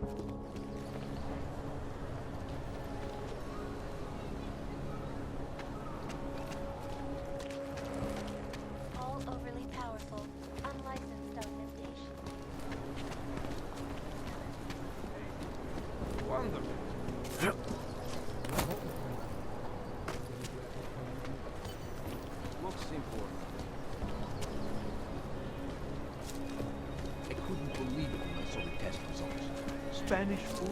All overly powerful, unlicensed augmentation. Wonderful. Looks important. I couldn't believe it when I saw the test results. Spanish flu.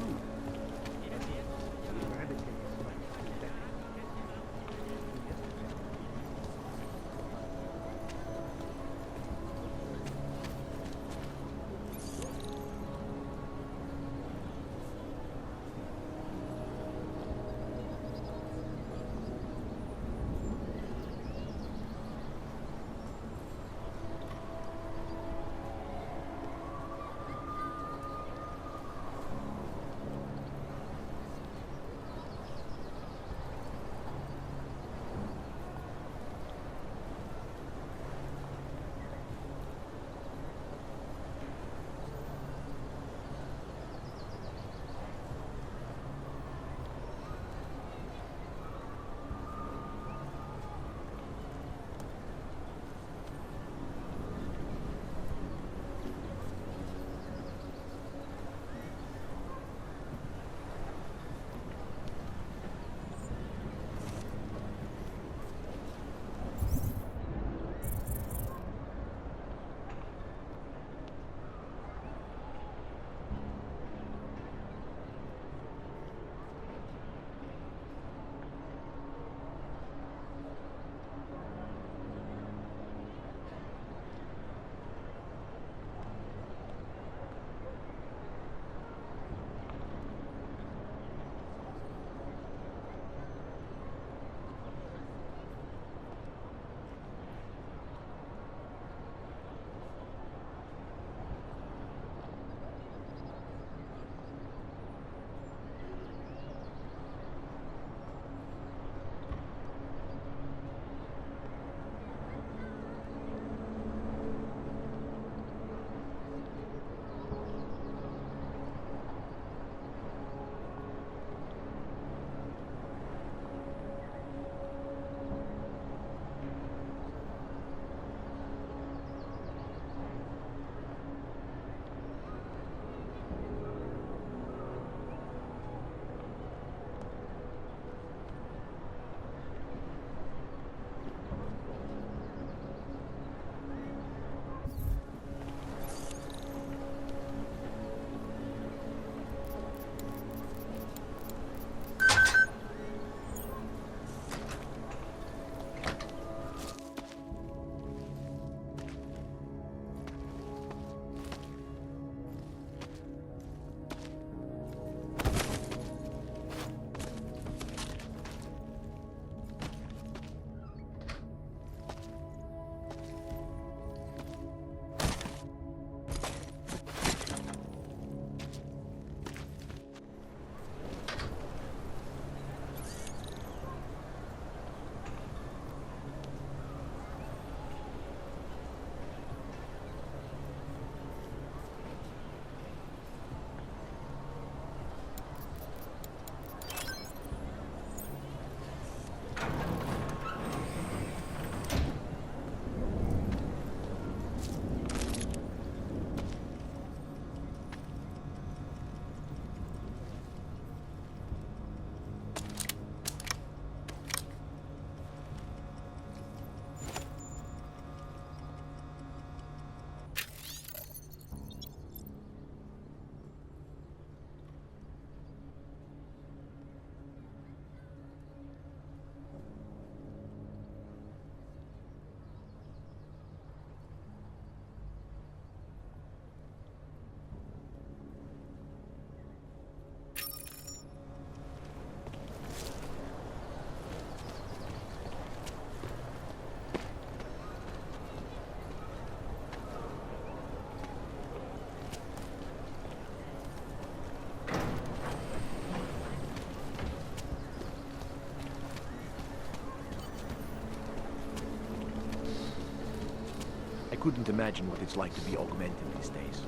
I couldn't imagine what it's like to be augmented these days.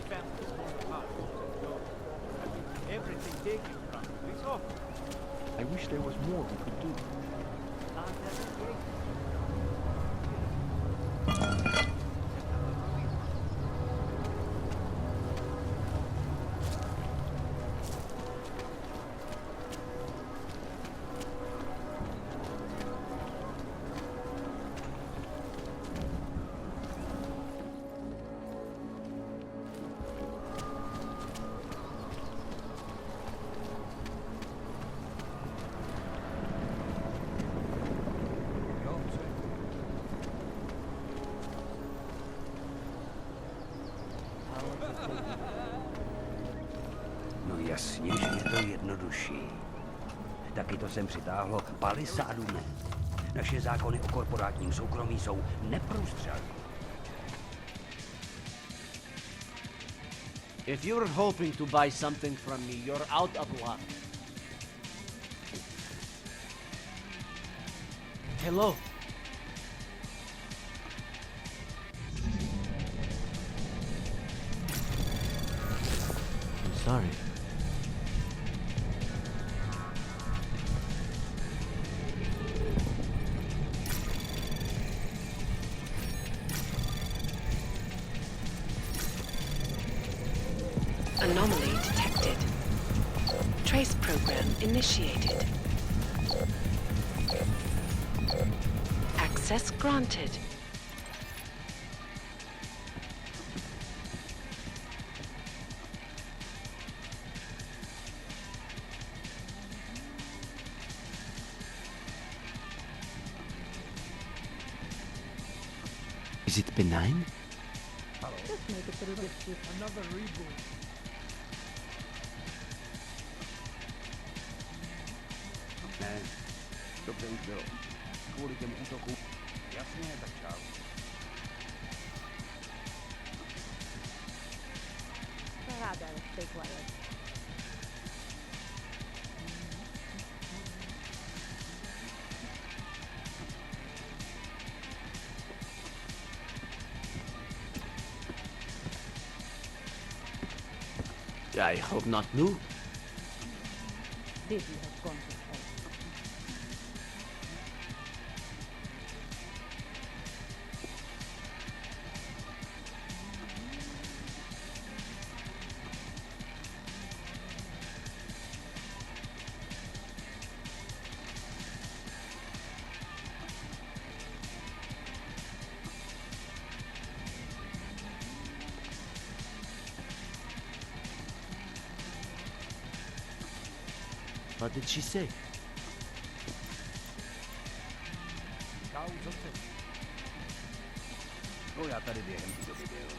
Found this one hard to go. everything taken from you. It's awful. I wish there was more we could do. No jasně, že je to jednodušší. Taky to sem přitáhlo palisádu ne. Naše zákony o korporátním soukromí jsou neprůstřelné. If you're hoping to buy something from me, you're out of luck. Hello? I'm sorry. Anomaly detected. Trace program initiated. Access granted. Is it benign? Just make it through this shit. Another reboot. Ne, dobře už bylo. Kvůli těm útokům. Jasně, tak čau. Rada, stay quiet. I hope not new. Dizzy has gone to hell. What did she say? Čau, co chceš? No já tady během té doby byl.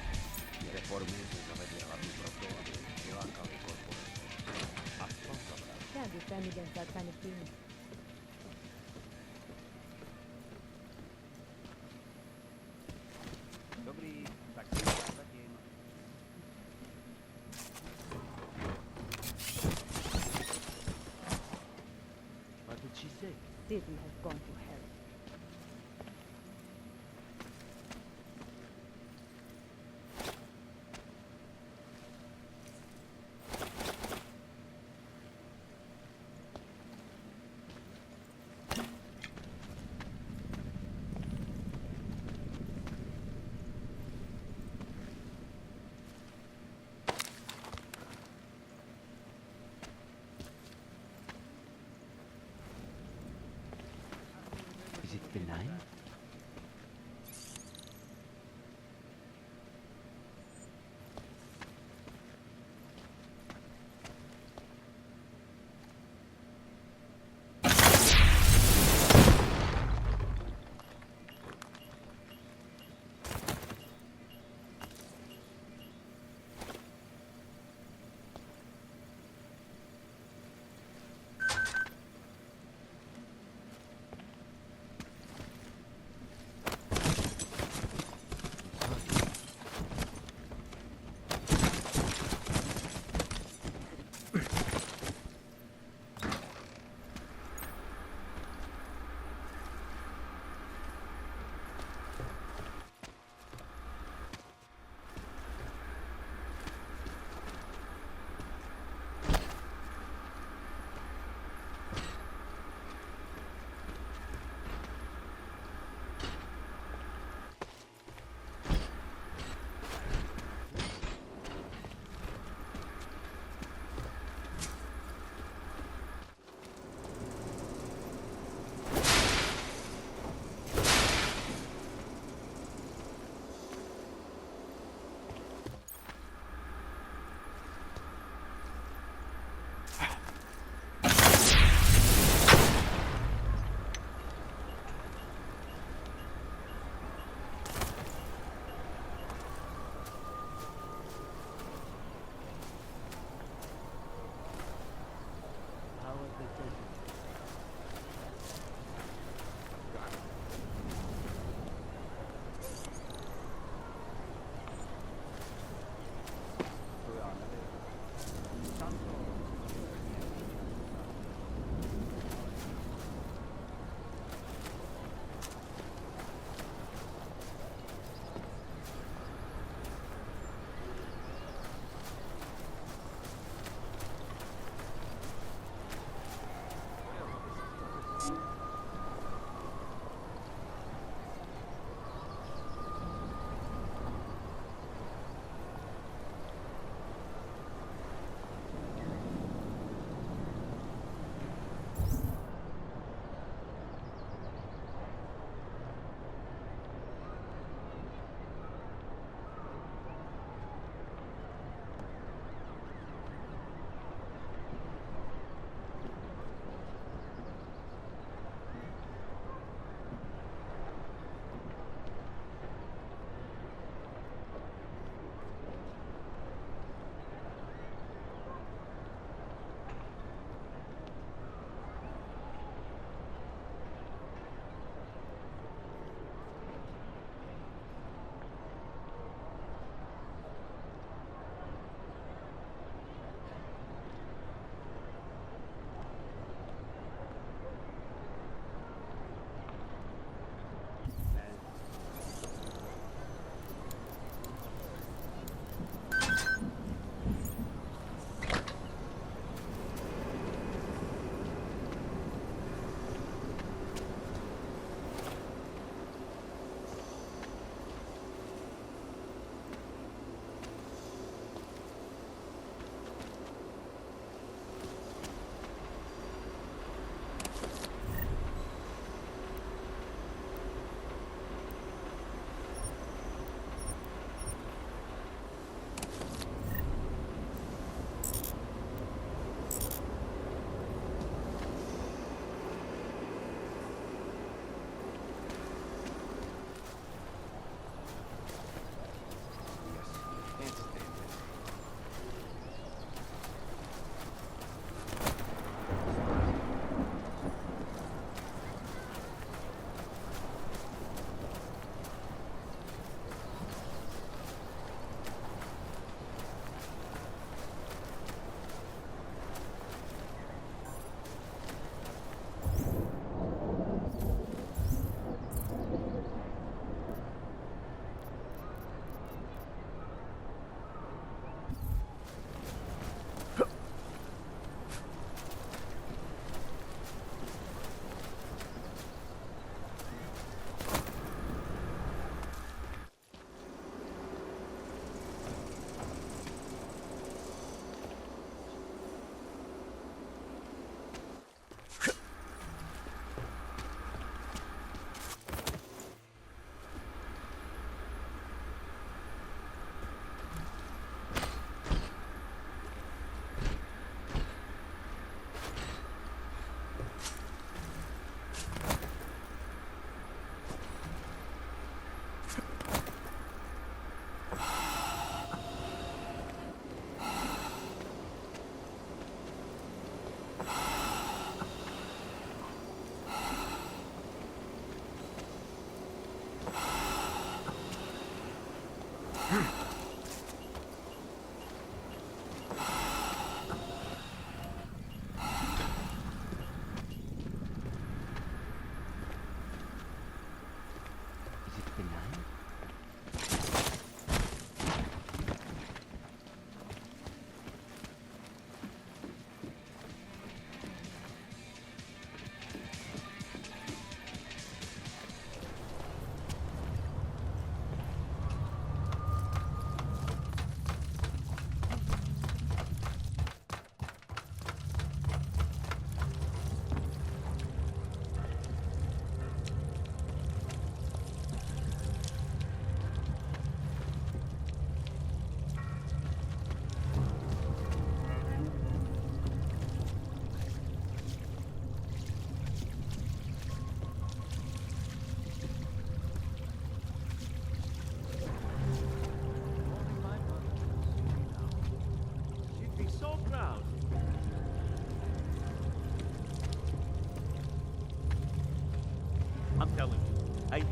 Ty reformy se zavedly hlavně proto, aby přilákali korporace. A to zabral. Can't defend against that kind of thing. Dobrý, tak si zatím. What did she say? Dizzy has gone to hell. Is it benign?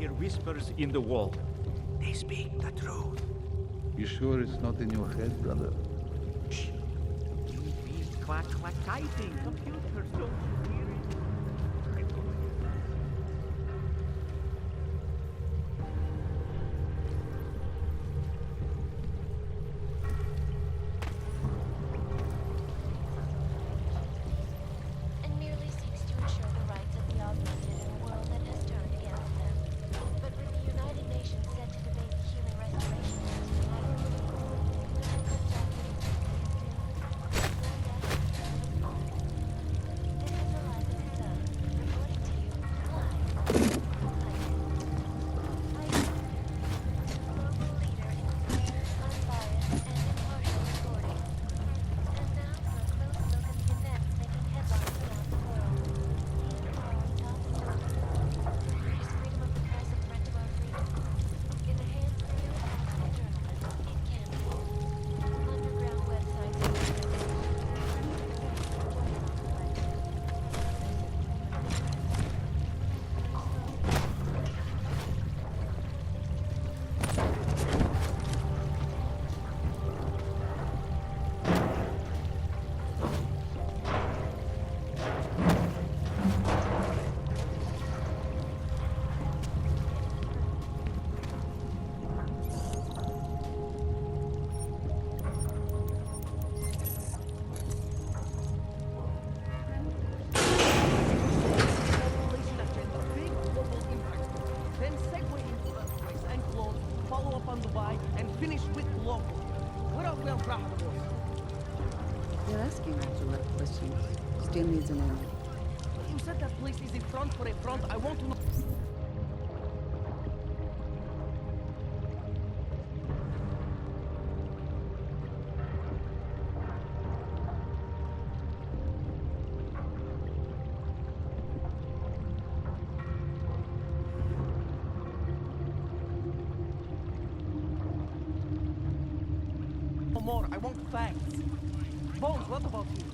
hear whispers in the wall. They speak the truth. You sure it's not in your head, brother? Shh. You be clack clack typing. Computers don't hear it. And merely seeks to ensure the rights of the augmented in a world that has turned against them. But with the United Nations set to debate the human restoration act tonight, the Echo's documents This is Eliza Stone, reporting to you live. Global leader in fair, unbiased, and impartial reporting. And now for a close look at the events making headlines around the world. TMR's top story. Is freedom of the press a threat to our freedom? In the hands of irresponsible journalists, it can be. Underground websites Population agenda, big global impact. Then segue into earthquakes and clones, follow up on Dubai, and finish with local. What are we on Praha, boss? You're asking direct questions. Still needs an end. You said that place is a front for a front. I want to know. No more. I want facts. Bones, what about you?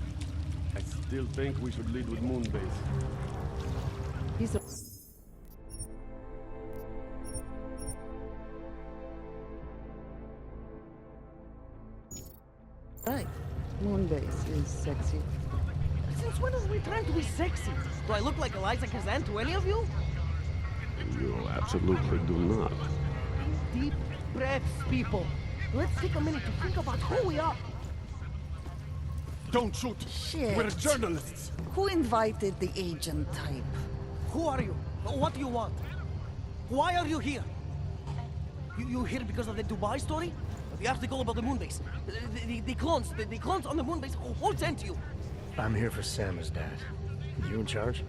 I still think we should lead with Moonbase. He's a... Right. Moonbase is sexy. Since when are we trying to be sexy? Do I look like Eliza Kazan to any of you? You absolutely do not. Deep breaths, people. Let's take a minute to think about who we are. Don't shoot! Shit. We're journalists! Who invited the agent type? Who are you? What do you want? Why are you here? You here because of the Dubai story? The article about the moonbase? The clones on the moonbase? Who sent you? I'm here for Sam's dad. You in charge?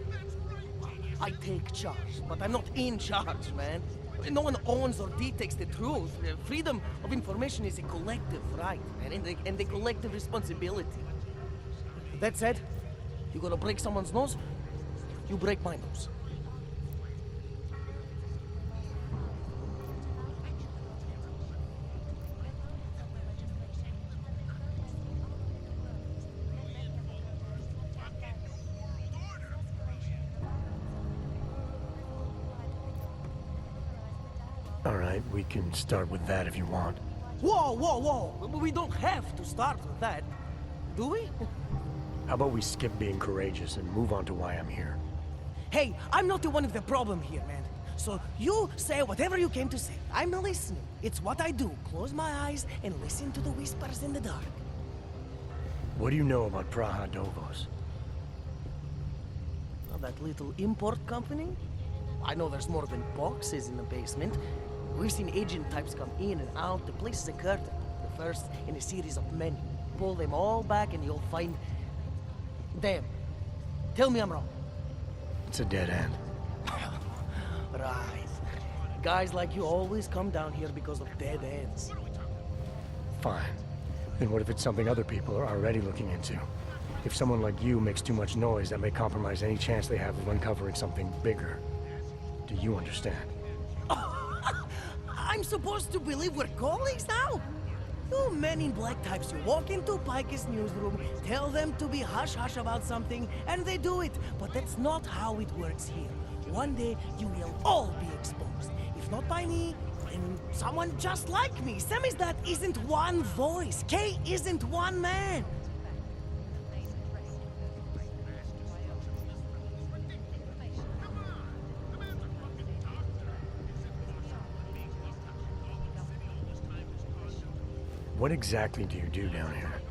I take charge, but I'm not in charge, man. No one owns or dictates the truth. Freedom of information is a collective right, man, and a collective responsibility. That said, you gonna break someone's nose? You break my nose. All right, we can start with that if you want. Whoa, whoa, whoa! We don't have to start with that, do we? How about we skip being courageous and move on to why I'm here? Hey, I'm not the one with the problem here, man. So you say whatever you came to say. I'm listening. It's what I do. Close my eyes and listen to the whispers in the dark. What do you know about Praha Dovos? Oh, that little import company? I know there's more than boxes in the basement. We've seen agent types come in and out. The place is a curtain. The first in a series of many. Pull them all back and you'll find... them. Tell me I'm wrong. It's a dead end. Right. Guys like you always come down here because of dead ends. Fine. Then what if it's something other people are already looking into? If someone like you makes too much noise, that may compromise any chance they have of uncovering something bigger. Do you understand? I'm supposed to believe we're colleagues now? You men in black types, you walk into Pike's newsroom, tell them to be hush-hush about something, and they do it. But that's not how it works here. One day, you will all be exposed. If not by me, then someone just like me. Samizdat isn't one voice. K isn't one man. What exactly do you do down here?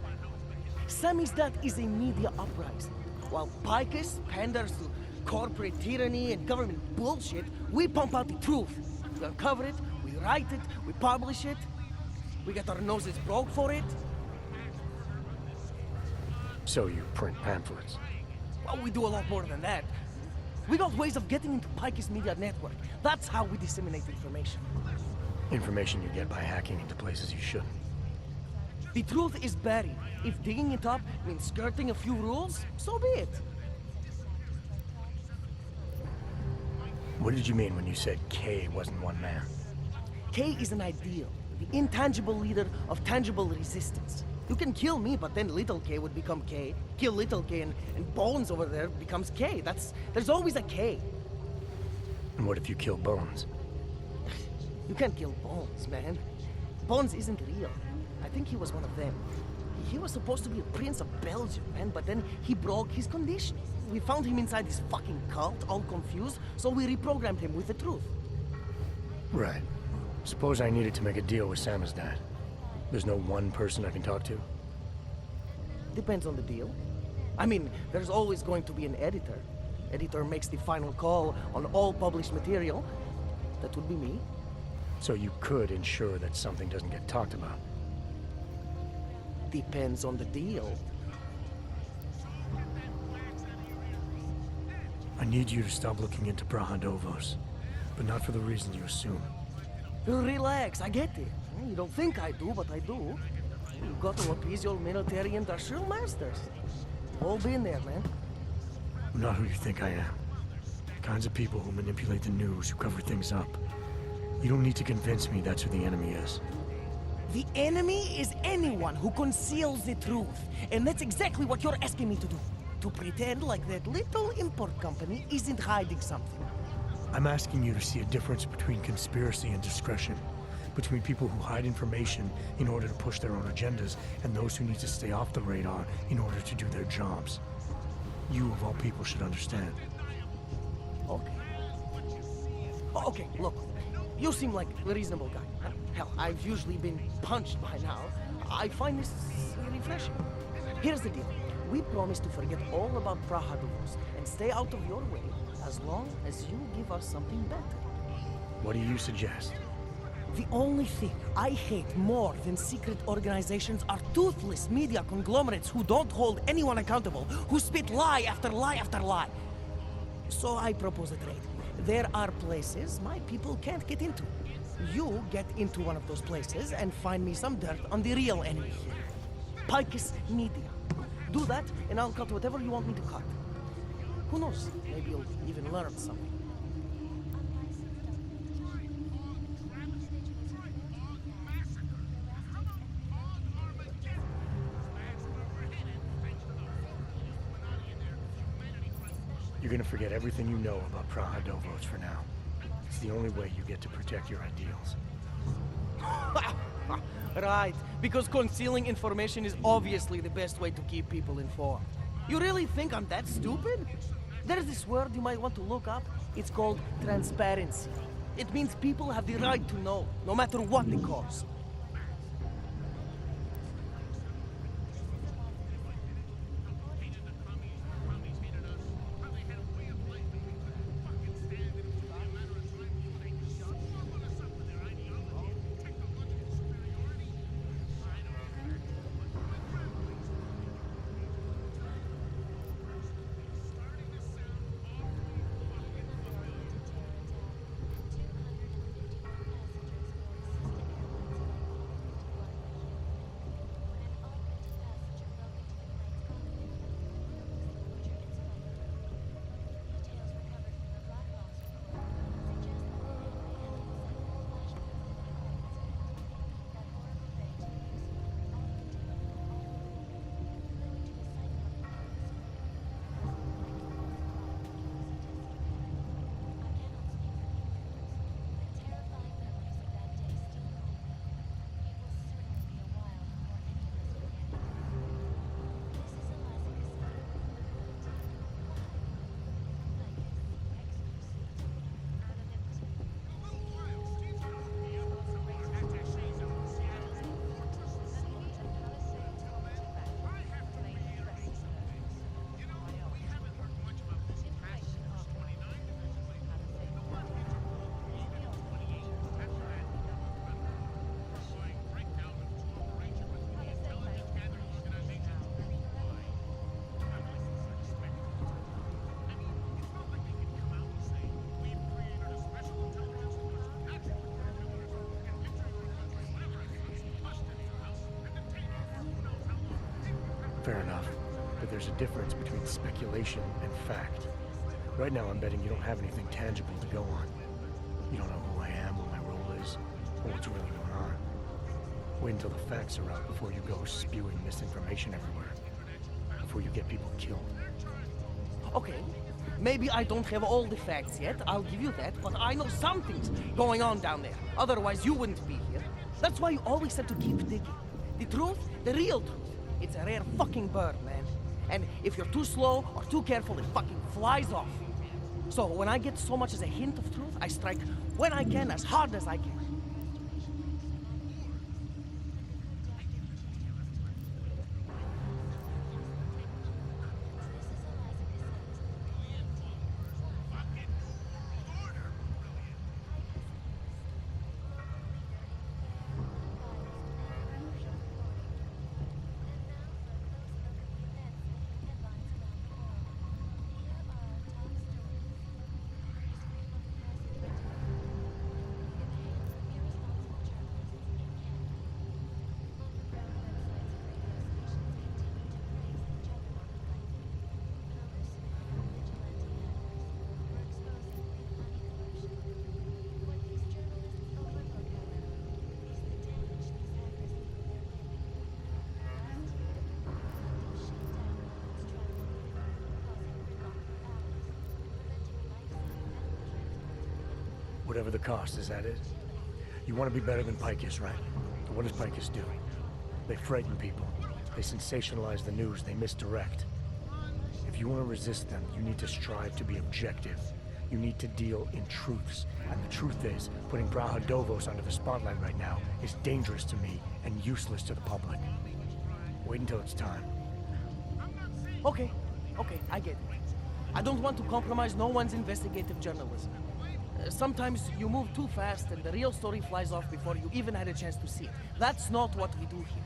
Samizdat is a media uprising. While Picus panders to corporate tyranny and government bullshit, we pump out the truth. We uncover it, we write it, we publish it. We get our noses broke for it. So you print pamphlets? Well, we do a lot more than that. We got ways of getting into Picus media network. That's how we disseminate information. Information you get by hacking into places you shouldn't. The truth is buried. If digging it up means skirting a few rules, so be it. What did you mean when you said K wasn't one man? K is an ideal, the intangible leader of tangible resistance. You can kill me, but then little K would become K. Kill little K and Bones over there becomes K. There's always a K. And what if you kill Bones? You can't kill Bones, man. Bones isn't real. I think he was one of them. He was supposed to be a prince of Belgium, man, but then he broke his condition. We found him inside this fucking cult, all confused, so we reprogrammed him with the truth. Right. Suppose I needed to make a deal with Samizdat. There's no one person I can talk to? Depends on the deal. I mean, there's always going to be an editor. Editor makes the final call on all published material. That would be me. So you could ensure that something doesn't get talked about? Depends on the deal. I need you to stop looking into Brahadovos, but not for the reasons you assume. Relax, I get it. You don't think I do, but I do. You got to appease your military industrial masters. We've all been there, man. I'm not who you think I am. The kinds of people who manipulate the news, who cover things up. You don't need to convince me that's who the enemy is. The enemy is anyone who conceals the truth. And that's exactly what you're asking me to do. To pretend like that little import company isn't hiding something. I'm asking you to see a difference between conspiracy and discretion. Between people who hide information in order to push their own agendas and those who need to stay off the radar in order to do their jobs. You, of all people, should understand. Okay. Okay, look. You seem like a reasonable guy. Hell, I've usually been punched by now. I find this refreshing. Here's the deal. We promise to forget all about Brahadovos and stay out of your way as long as you give us something better. What do you suggest? The only thing I hate more than secret organizations are toothless media conglomerates who don't hold anyone accountable, who spit lie after lie after lie. So I propose a trade. There are places my people can't get into. You get into one of those places and find me some dirt on the real enemy here. Picus Media. Do that, and I'll cut whatever you want me to cut. Who knows? Maybe you'll even learn something. You're gonna forget everything you know about Brahadovos for now. It's the only way you get to protect your ideals. Right, because concealing information is obviously the best way to keep people informed. You really think I'm that stupid? There's this word you might want to look up. It's called transparency. It means people have the right to know, no matter what the cause. Fair enough. But there's a difference between speculation and fact. Right now, I'm betting you don't have anything tangible to go on. You don't know who I am, what my role is, or what's really going on. Wait until the facts are out before you go spewing misinformation everywhere. Before you get people killed. Okay, maybe I don't have all the facts yet, I'll give you that, but I know something's going on down there. Otherwise, you wouldn't be here. That's why you always have to keep digging. The truth, the real truth, it's a rare fucking bird, man. And if you're too slow or too careful, it fucking flies off. So when I get so much as a hint of truth, I strike when I can, as hard as I can. Whatever the cost, is that it? You want to be better than Picus, right? But what does Picus do? They frighten people. They sensationalize the news. They misdirect. If you want to resist them, you need to strive to be objective. You need to deal in truths. And the truth is, putting Praha Dovos under the spotlight right now is dangerous to me and useless to the public. Wait until it's time. Okay, I get it. I don't want to compromise no one's investigative journalism. Sometimes you move too fast and the real story flies off before you even had a chance to see it. That's not what we do here.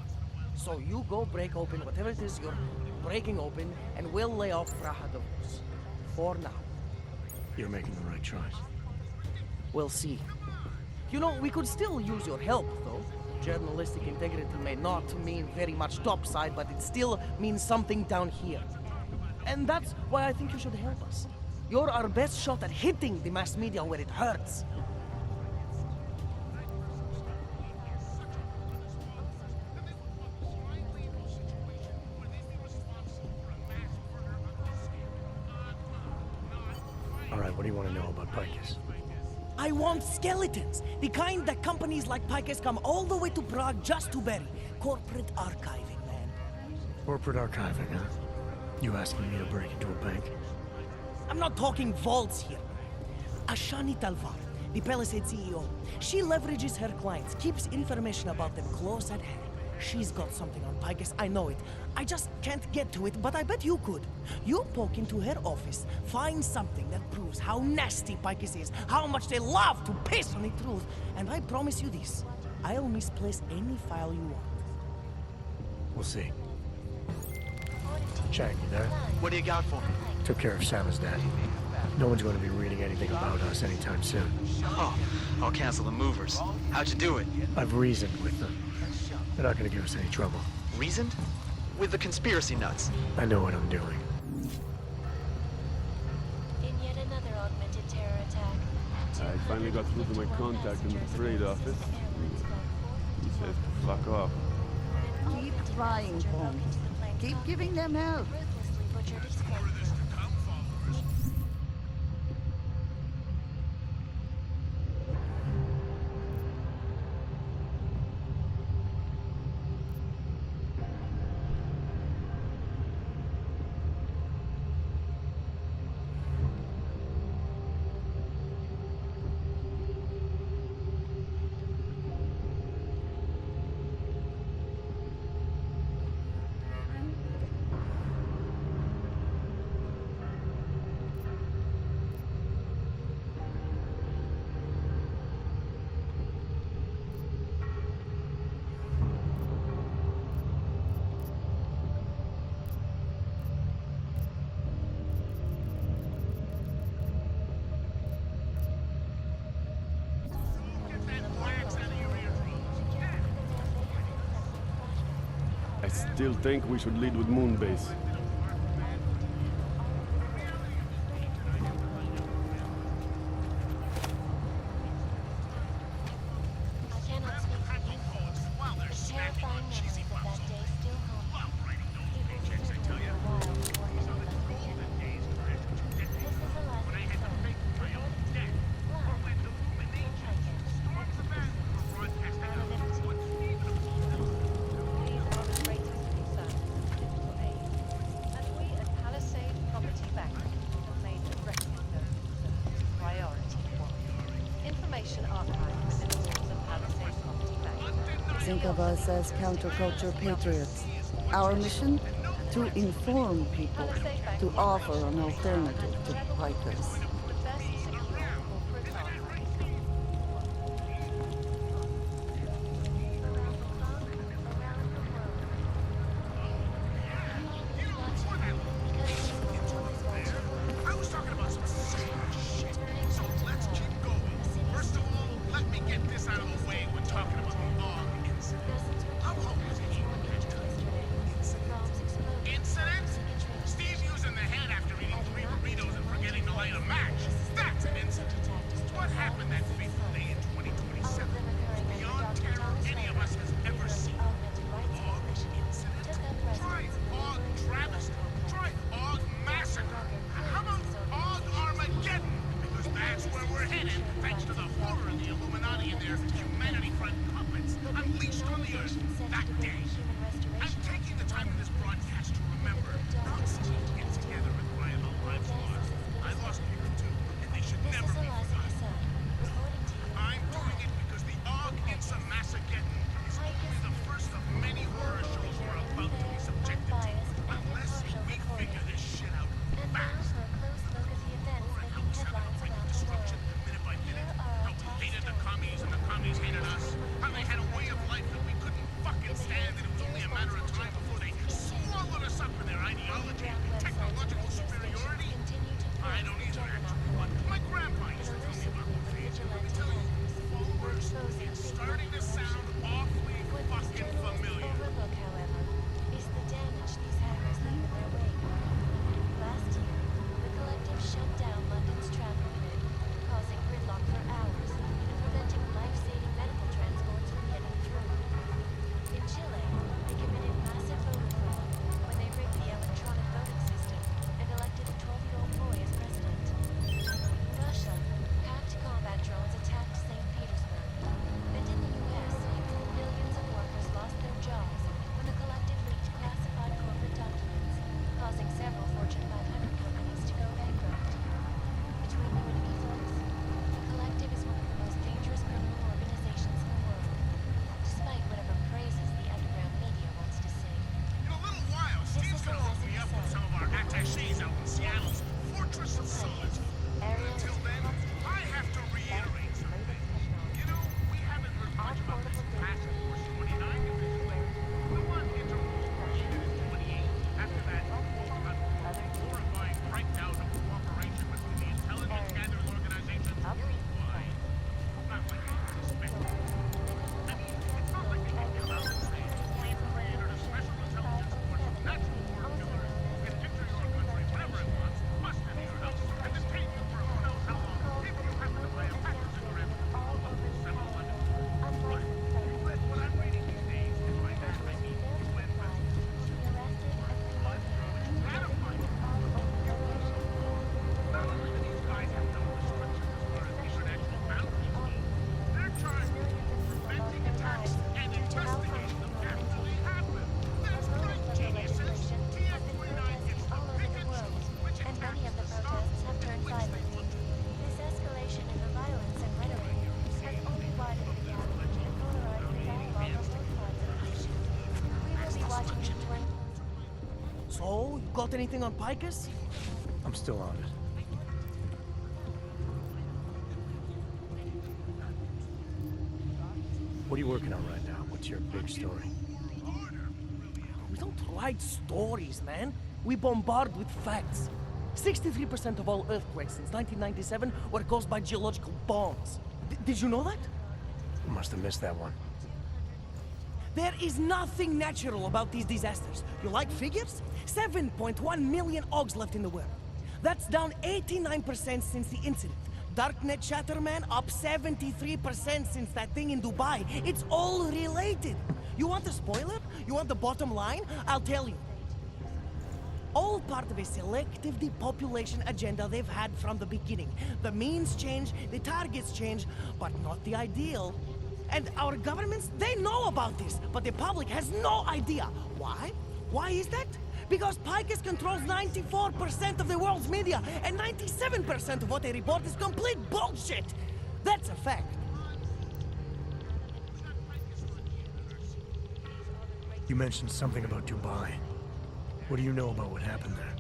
So you go break open whatever it is you're breaking open, and we'll lay off Praha Dovos. For now. You're making the right choice. We'll see. You know, we could still use your help, though. Journalistic integrity may not mean very much topside, but it still means something down here. And that's why I think you should help us. You're our best shot at hitting the mass media where it hurts. All right, what do you want to know about Picus? I want skeletons. The kind that companies like Picus come all the way to Prague just to bury. Corporate archiving, man. Corporate archiving, huh? You asking me to break into a bank? I'm not talking vaults here. Ashani Talvar, the Palisade CEO, she leverages her clients, keeps information about them close at hand. She's got something on Picus, I know it. I just can't get to it, but I bet you could. You poke into her office, find something that proves how nasty Picus is, how much they love to piss on the truth, and I promise you this, I'll misplace any file you want. We'll see. Chang, you there? What do you got for me? Took care of Sama's dad. No one's going to be reading anything about us anytime soon. Oh, I'll cancel the movers. How'd you do it? I've reasoned with them. They're not going to give us any trouble. Reasoned? With the conspiracy nuts. I know what I'm doing. In yet another augmented terror attack, I finally got through to my contact in the trade office. He says to fuck off. Keep trying, Bond. Keep giving them help. ruthlessly butchered his flight crew. still think we should lead with Moonbase. I cannot speak for you folks. The terrifying memories of that day still haunt me. It will certainly be a while before any of us forget it. This is Eliza Cassell, reporting to you live from Piketon, exclusive on Liberty. These are the greatest concerns of digital age, and we at Palisade Property Bank have made addressing those concerns priority one. Information archived within the walls of Palisade Property Bank. Think of us as counterculture patriots. Our mission? To inform people, to offer an alternative to Pipers. The best secure corporate archive. I was talking about some serious shit. So let's keep going. First of all, let me get this out of the way when talking about the AUG incident. I will always hate when that's incident? Steve using the head after eating 3 burritos and forgetting to light a match. That's an incident. What happened that fateful day in 2027 is beyond terror any of us has ever seen. AUG incident? Try AUG travesty. Try AUG massacre. How about AUG Armageddon? Because that's where we're headed, thanks to the horror of the Illuminati and their humanity front puppets unleashed on the Earth that day. I'm taking the time in this broadcast to remember constantly get together and cry about lives lost. I lost people too, and they should never be forgotten. I'm doing it because the AUG Insa Massageddon is only the first of many horror shows we're about to be subjected to, unless we figure this shit out fast. How we celebrated destruction minute by minute, how we hated the commies and the commies hated us, how they had a way of life that we couldn't fucking stand, and it was only a matter of time before they swallowed us up in their ideology and technological superiority. I don't either, actually, but my grandpa used to tell me about those days, and let me tell you, followers, it's starting to sound awfully fucking familiar. Overlook, however, is the damage these hackers leave in their wake. Last year, the collective shut down London's traffic grid, causing gridlock for hours and preventing life-saving medical transports from getting through. In Chile, they committed massive voter fraud when they rigged the electronic voting system and elected a 12-year-old boy as president. Russia, hacked combat drones attacked St. Petersburg. And in the U.S., millions of workers lost their jobs when the collective leaked classified corporate documents, causing several Fortune 500 companies to go bankrupt. Between you and me, folks, the collective is one of the most dangerous criminal organizations in the world, despite whatever praises the underground media wants to sing. In a little while, Steve's gonna hook me up with some of our attachés out in Seattle's Fortress of Solitude. Until then, I have to reiterate something. You know, we haven't heard much about this Task Force 29 division lately. The one Interpol created in 28 after that horrifying breakdown of cooperation between the intelligence gathering organizations worldwide. Not like they expected. I mean, it's not like they can come out and say, we've created a special intelligence force of natural born killers who can enter your country whenever it wants, bust into your house, and detain you for who knows how long, if you happen to buy a pack of cigarettes from a local 7-Eleven. But what I'm reading these days, and by that I mean UN resolutions, but which ratify it. Not only do these guys have no restrictions as far as international boundaries go, they're charged with preventing attacks and investigating them after they happen. That's right, geniuses. TF-29 gets the pick and choose which And many of the attacks to stop protests have and turned which they violent. want to This escalation in the violence and rhetoric has only widened the gap and polarized the dialogue on both sides of the issue. We will be watching you join closely. So, you got anything on Picus? I'm still on it. What are you working on right now? What's your big story? We don't write stories, man. We bombard with facts. 63% of all earthquakes since 1997 were caused by geological bombs. Did you know that? Must have missed that one. There is nothing natural about these disasters. You like figures? 7.1 million Augs left in the world. That's down 89% since the incident. Darknet Shatterman up 73% since that thing in Dubai. It's all related. You want a spoiler? You want the bottom line? I'll tell you. All part of a selective depopulation agenda they've had from the beginning. The means change, the targets change, but not the ideal. And our governments, they know about this, but the public has no idea. Why? Why is that? Because Picus controls 94% of the world's media, and 97% of what they report is complete bullshit. That's a fact. You mentioned something about Dubai. What do you know about what happened there?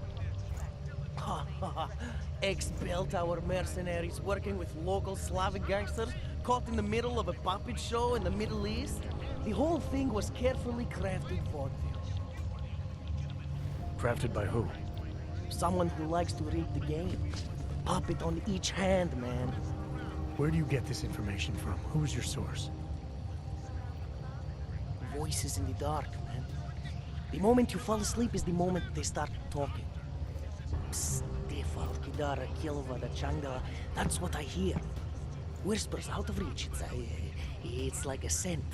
Ex-built our mercenaries working with local Slavic gangsters caught in the middle of a puppet show in the Middle East. The whole thing was carefully crafted for them. Crafted by who? Someone who likes to read the game. Puppet on each hand, man. Where do you get this information from? Who's your source? Voices in the dark, man. The moment you fall asleep is the moment they start talking. Stefan, Kidara, Kilva, Changda, that's what I hear. Whispers out of reach. It's like a scent.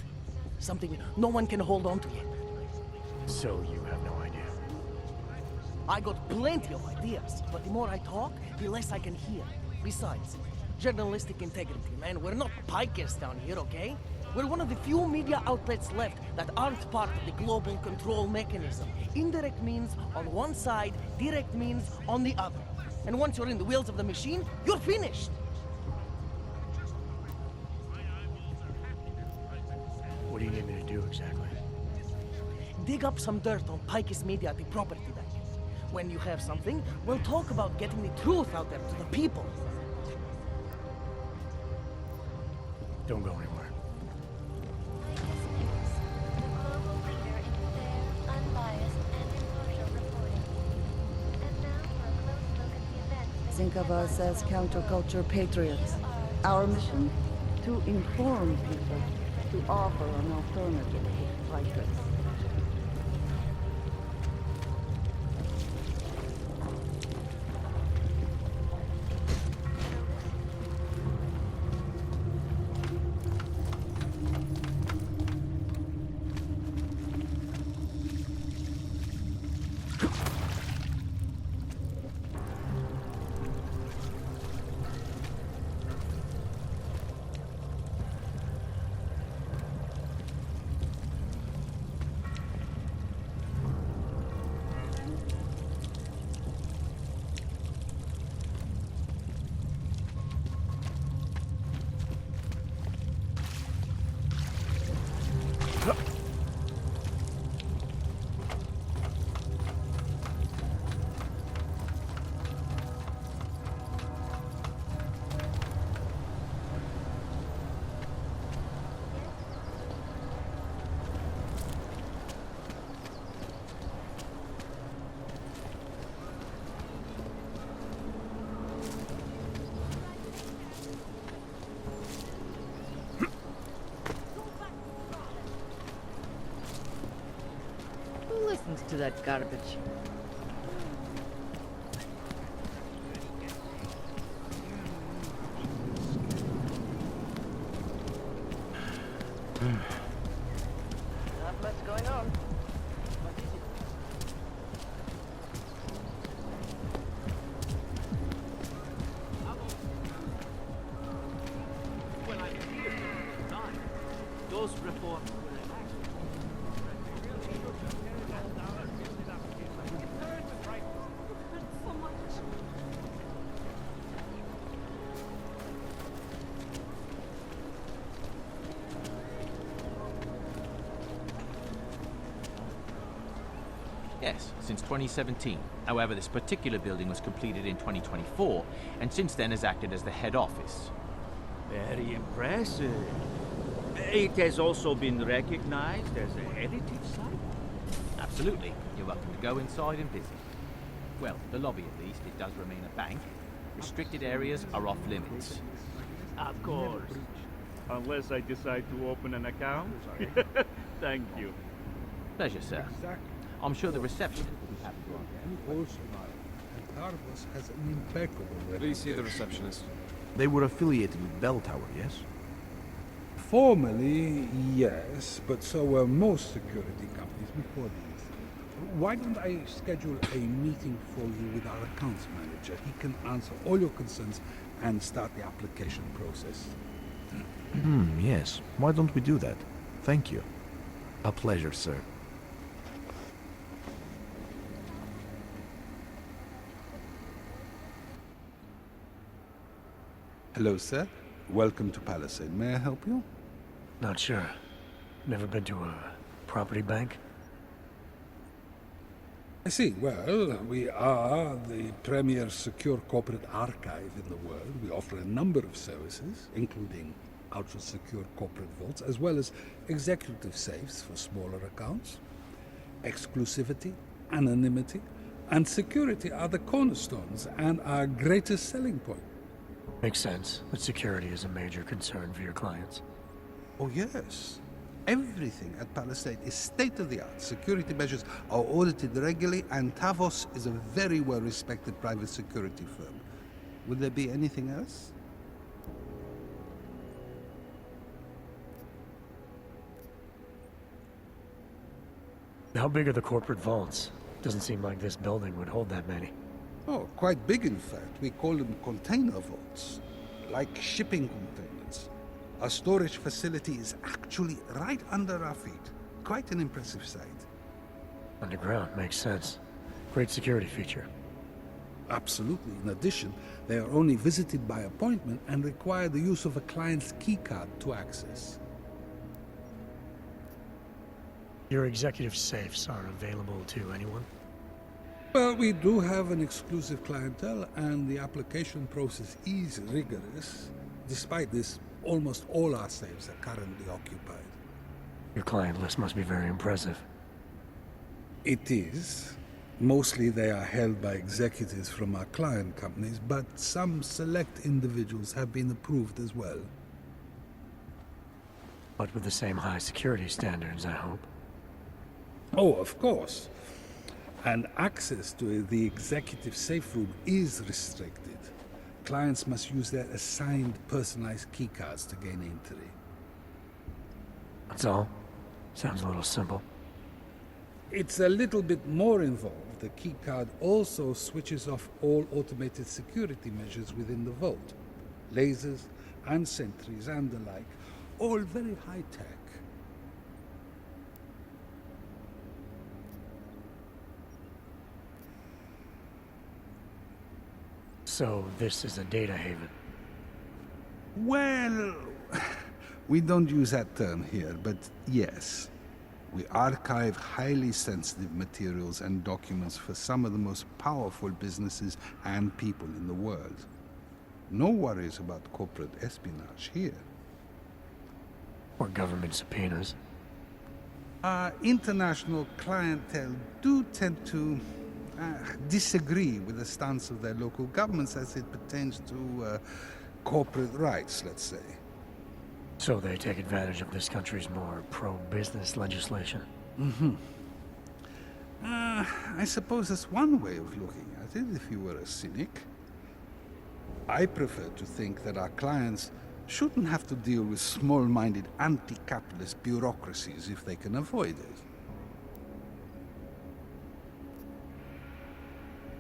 Something no one can hold on to yet. So you have no idea? I got plenty of ideas, but the more I talk, the less I can hear. Besides, journalistic integrity, man. We're not pikers down here, okay? We're one of the few media outlets left that aren't part of the global control mechanism. Indirect means on one side, direct means on the other. And once you're in the wheels of the machine, you're finished. What do you need me to do exactly? Dig up some dirt on Picus Media at the property bank. When you have something, we'll talk about getting the truth out there to the people. Don't go anywhere. Think of us as counterculture patriots. Our mission? To inform people, to offer an alternative to Picus. Who listens to that garbage? Not much going on. Those reforms. Yes, since 2017. However, this particular building was completed in 2024, and since then has acted as the head office. Very impressive. It has also been recognized as a heritage site? Absolutely. You're welcome to go inside and visit. Well, the lobby at least, it does remain a bank. Restricted areas are off limits. Of course. Unless I decide to open an account. Thank you. Pleasure, sir. I'm sure the receptionist will be happy to answer. Also, and Carlos has an impeccable Please see the reputation. receptionist. They were affiliated with Bell Tower, yes? Formally, yes, but so were most security companies before these. Why don't I schedule a meeting for you with our accounts manager? He can answer all your concerns and start the application process. Yes. Why don't we do that? Thank you. A pleasure, sir. Hello, sir. Welcome to Palisade. May I help you? Not sure. Never been to a property bank? I see. Well, we are the premier secure corporate archive in the world. We offer a number of services, including ultra-secure corporate vaults, as well as executive safes for smaller accounts. Exclusivity, anonymity, and security are the cornerstones and our greatest selling point. Makes sense that security is a major concern for your clients. Oh, yes. Everything at Palisade is state-of-the-art. Security measures are audited regularly, and Tavos is a very well-respected private security firm. Would there be anything else? How big are the corporate vaults? Doesn't seem like this building would hold that many. Oh, quite big, in fact. We call them container vaults, like shipping containers. Our storage facility is actually right under our feet. Quite an impressive sight. Underground makes sense. Great security feature. Absolutely. In addition, they are only visited by appointment and require the use of a client's keycard to access. Your executive safes are available to anyone? Well, we do have an exclusive clientele, and the application process is rigorous. Despite this, almost all our safes are currently occupied. Your client list must be very impressive. It is. Mostly they are held by executives from our client companies, but some select individuals have been approved as well. But with the same high security standards, I hope. Oh, of course. And access to the executive safe room is restricted. Clients must use their assigned personalized keycards to gain entry. That's all? Sounds a little simple. It's a little bit more involved. The keycard also switches off all automated security measures within the vault. Lasers and sentries and the like. All very high-tech. So this is a data haven? Well, we don't use that term here, but yes. We archive highly sensitive materials and documents for some of the most powerful businesses and people in the world. No worries about corporate espionage here. Or government subpoenas? Our international clientele do tend to disagree with the stance of their local governments as it pertains to corporate rights, let's say. So they take advantage of this country's more pro-business legislation? Mm-hmm. I suppose that's one way of looking at it, if you were a cynic. I prefer to think that our clients shouldn't have to deal with small-minded anti-capitalist bureaucracies if they can avoid it.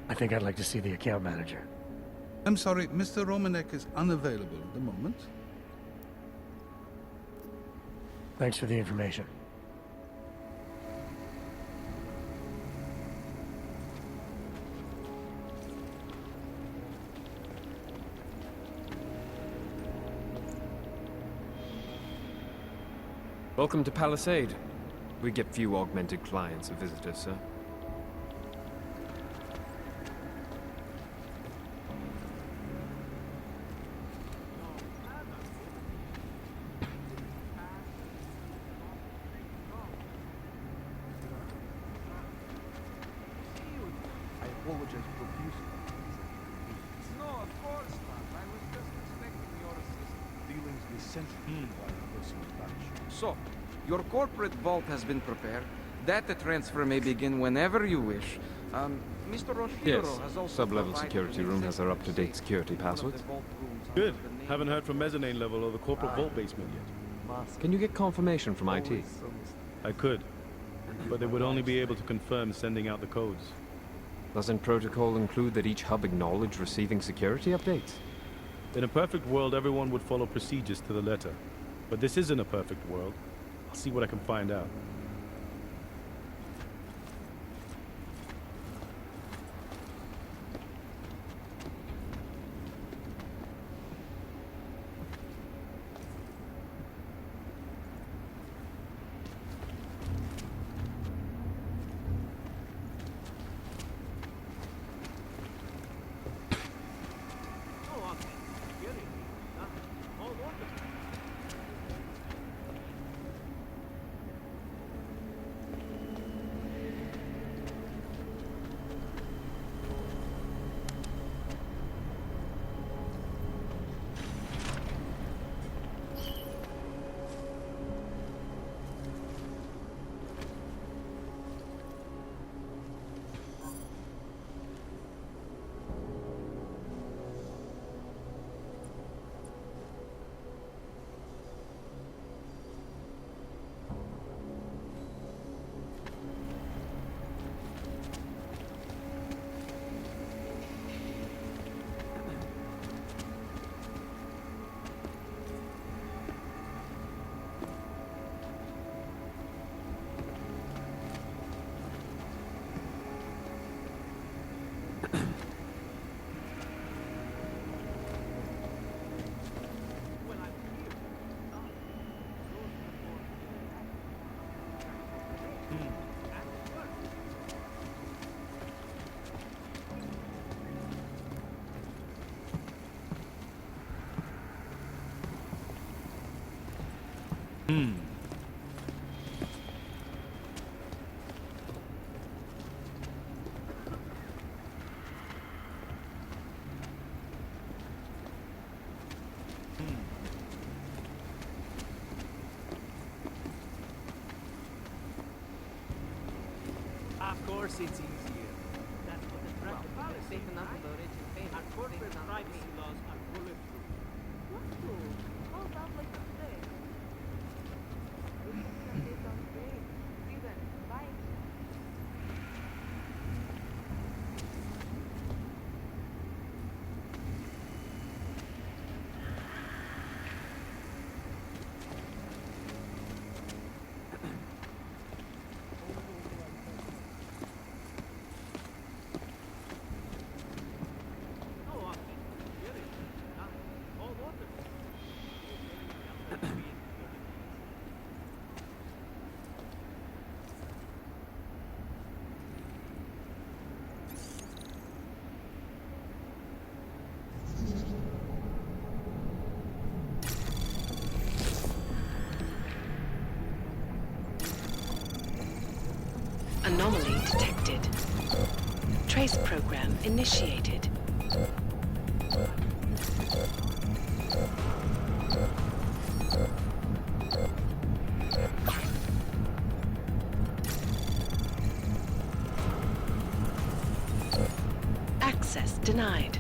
I think I'd like to see the account manager. I'm sorry, Mr. Romanek is unavailable at the moment. Thanks for the information. Welcome to Palisade. We get few augmented clients or visitors, sir. I apologize profusely. No, of course not. I was just expecting your assistance. Dealings with Central while the person was banished. So, Your corporate vault has been prepared. Data transfer may begin whenever you wish. Mr. Roshiro Yes, has also sub-level provided security room has our up-to-date security passwords. Good. Haven't heard from mezzanine level or the corporate vault basement yet. Can you get confirmation from IT? I could, but they would only be able to confirm sending out the codes. Doesn't protocol include that each hub acknowledge receiving security updates? In a perfect world, everyone would follow procedures to the letter. But this isn't a perfect world. I'll see what I can find out. Of course it's easier. That's what the practical is safe enough about it. Our corporate privacy laws are bulletproof. What tools? Hold up like a thing. Anomaly detected. Trace program initiated. Access denied.